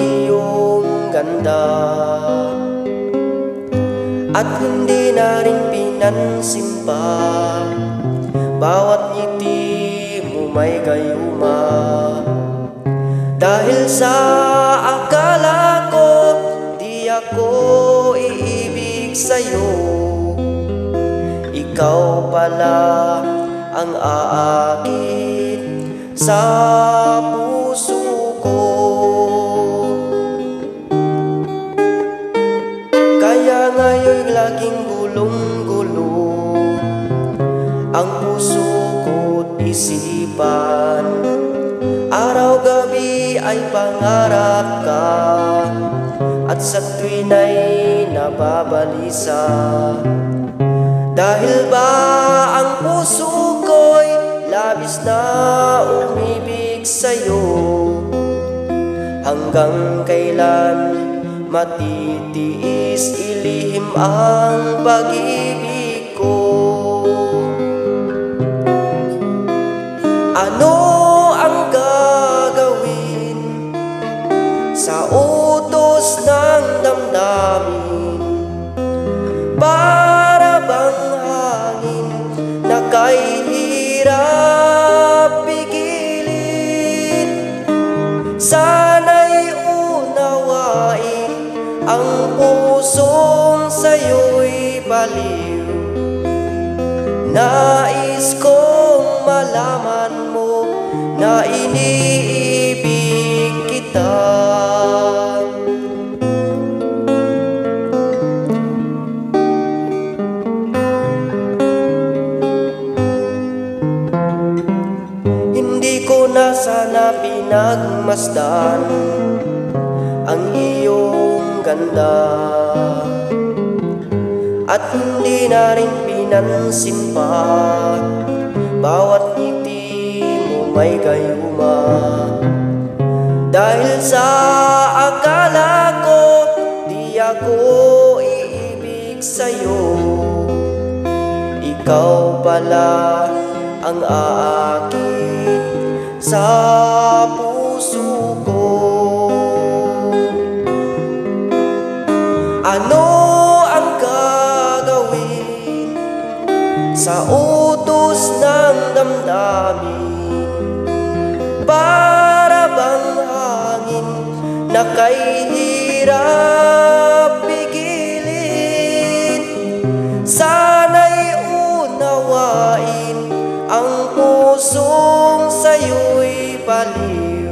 iyong ganda at hindi na rin pinansin pa. Bawat ngiti mo may gayuma, dahil sa akala ko di ako iibig sa'yo. Ikaw pala ang aakit sa puso ko. Kaya ngayon laging gulong-gulo ang puso ko't isipan. Araw-gabi ay pangarap ka, at sa tuwin ay nababalisa. Dahil ba ang puso ko'y labis na umibig sa'yo? Hanggang kailan matitiis ilihim ang pag-ibig ko? Ano ang gagawin sa utos ng damdamin? Para bang hangin na kay hirap pigilin? Sana'y unawain ang pusong sa'yo'y baliw. Nais kong malaman mo na iniibig kita. Hindi ko na sana pinagmasdan ang iyong ganda, at hindi na rin pinansin pa. Bawat ngiti mo may gayuma, dahil sa akala ko di ako iibig sa'yo. Ikaw pala ang aakit sa puso ko. Ano ang gagawin sa utos ng damdamin? Para bang hangin na kay hirap pigilin? Sana'y unawain ang pusong sa'yo'y baliw.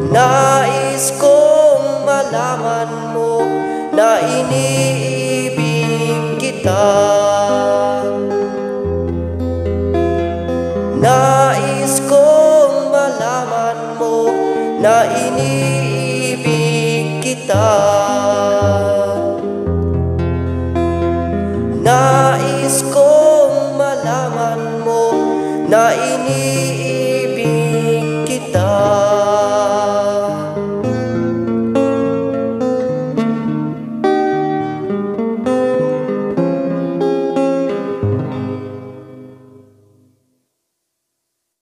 Nais kong malaman mo na iniibig kita. Nais kong malaman mo na iniibig